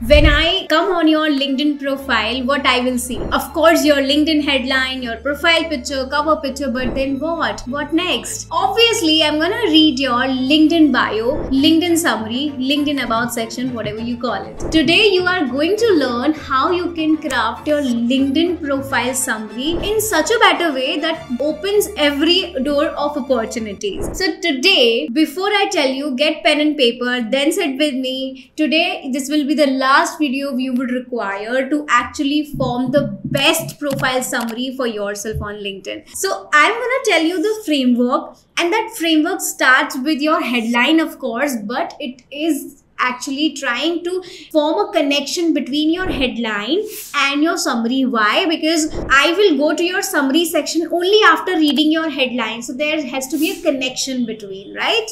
When I come on your LinkedIn profile, what I will see? Of course, your LinkedIn headline, your profile picture, cover picture, but then what? What next? Obviously, I'm gonna read your LinkedIn bio, LinkedIn summary, LinkedIn about section, whatever you call it. Today, you are going to learn how you can craft your LinkedIn profile summary in such a better way that opens every door of opportunities. So today, before I tell you, get pen and paper, then sit with me. Today, this will be the last video you would require to actually form the best profile summary for yourself on LinkedIn. So I'm gonna tell you the framework, and that framework starts with your headline, of course, but it is actually trying to form a connection between your headline and your summary. Why? Because I will go to your summary section only after reading your headline. So there has to be a connection between, right?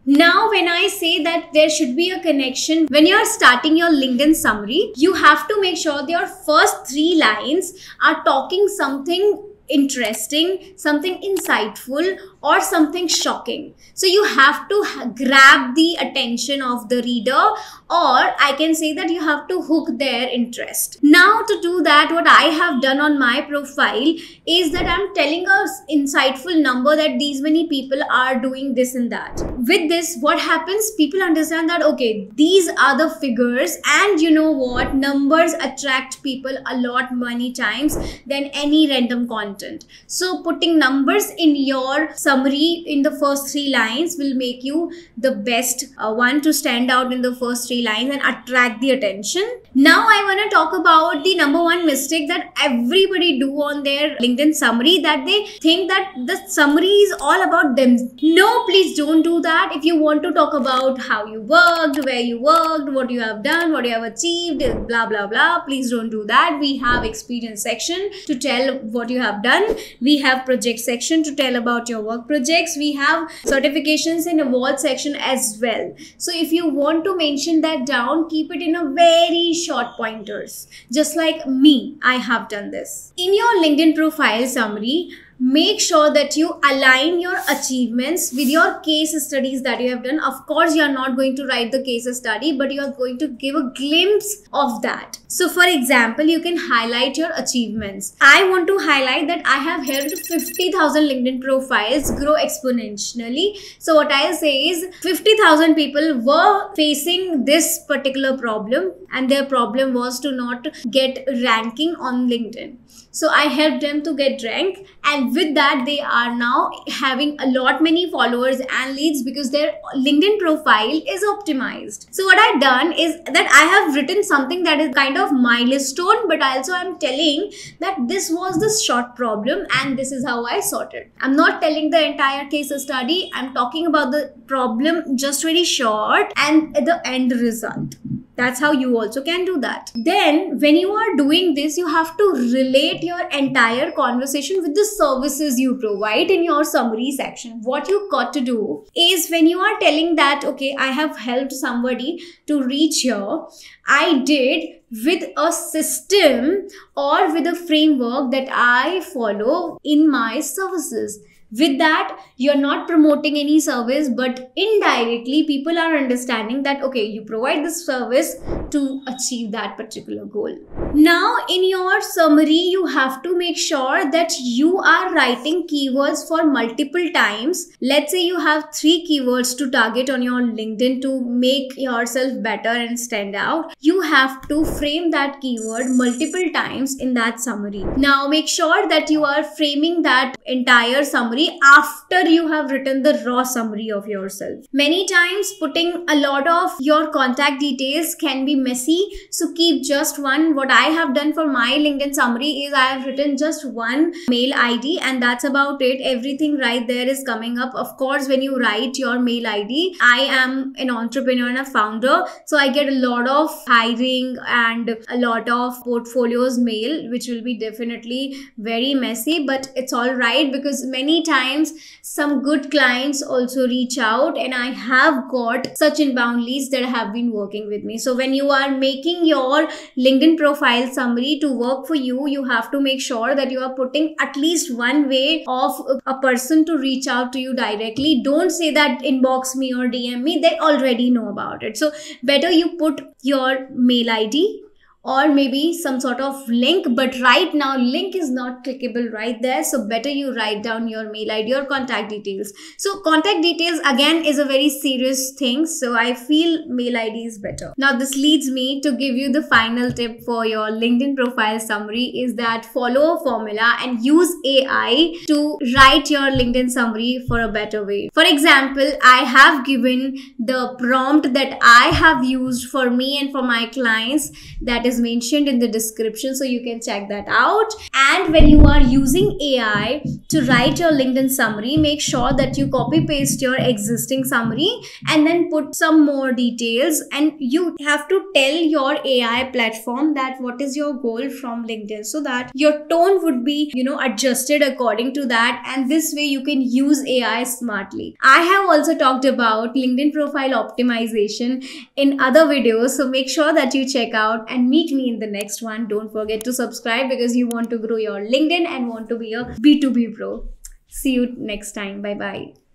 Now, when I say that there should be a connection, when you are starting your LinkedIn summary, you have to make sure that your first 3 lines are talking something interesting, something insightful, or something shocking. So you have to grab the attention of the reader, or I can say that you have to hook their interest. Now, to do that, what I have done on my profile is that I'm telling us insightful number that these many people are doing this and that. With this, what happens? People understand that, okay, these are the figures, and you know what? Numbers attract people a lot many times than any random content. So putting numbers in your summary in the first 3 lines will make you the best one to stand out in the first 3 lines and attract the attention. Now I want to talk about the number 1 mistake that everybody do on their LinkedIn summary, that they think that the summary is all about them. No, please don't do that. If you want to talk about how you worked, where you worked, what you have done, what you have achieved, blah blah blah, please don't do that. We have experience section to tell what you have done. We have project section to tell about your work projects. We have certifications and award section as well. So if you want to mention that down, keep it in a very short pointers. Just like me, I have done this. In your LinkedIn profile summary, make sure that you align your achievements with your case studies that you have done. Of course, you are not going to write the case study, but you are going to give a glimpse of that. So for example, you can highlight your achievements. I want to highlight that I have helped 50,000 LinkedIn profiles grow exponentially. So what I'll say is 50,000 people were facing this particular problem, and their problem was to not get ranking on LinkedIn. So I helped them to get rank, and with that they are now having a lot many followers and leads because their LinkedIn profile is optimized. So what I've done is that I have written something that is kind of milestone, but also I'm telling that this was the short problem and this is how I sorted. I'm not telling the entire case study. I'm talking about the problem just very short and the end result. That's how you also can do that. Then when you are doing this, you have to relate your entire conversation with the services you provide in your summary section. What you got to do is, when you are telling that, okay, I have helped somebody to reach here, I did with a system or with a framework that I follow in my services. With that, you're not promoting any service, but indirectly people are understanding that, okay, you provide this service to achieve that particular goal. Now, in your summary, you have to make sure that you are writing keywords for multiple times. Let's say you have 3 keywords to target on your LinkedIn to make yourself better and stand out. You have to frame that keyword multiple times in that summary. Now, make sure that you are framing that entire summary after you have written the raw summary of yourself. Many times putting a lot of your contact details can be messy, so keep just one. What I have done for my LinkedIn summary is I have written just one mail ID, and that's about it. Everything right there is coming up. Of course, when you write your mail ID, I am an entrepreneur and a founder, so I get a lot of hiring and a lot of portfolios mail, which will be definitely very messy, but it's all right because many times some good clients also reach out, and I have got such inbound leads that have been working with me. So when you are making your LinkedIn profile summary to work for you, you have to make sure that you are putting at least one way of a person to reach out to you directly. Don't say that inbox me or DM me, they already know about it. So better you put your mail ID or maybe some sort of link, but right now link is not clickable right there, so better you write down your mail ID or contact details. So contact details again is a very serious thing, so I feel mail ID is better. Now this leads me to give you the final tip for your LinkedIn profile summary, is that follow a formula and use AI to write your LinkedIn summary for a better way. For example, I have given the prompt that I have used for me and for my clients, that is mentioned in the description, so you can check that out. And when you are using AI to write your LinkedIn summary, make sure that you copy paste your existing summary and then put some more details, and you have to tell your AI platform that what is your goal from LinkedIn, so that your tone would be, adjusted according to that, and this way you can use AI smartly. I have also talked about LinkedIn profile optimization in other videos, so make sure that you check out and meet me in the next one. Don't forget to subscribe because you want to grow your LinkedIn and want to be a B2B pro. See you next time. Bye bye.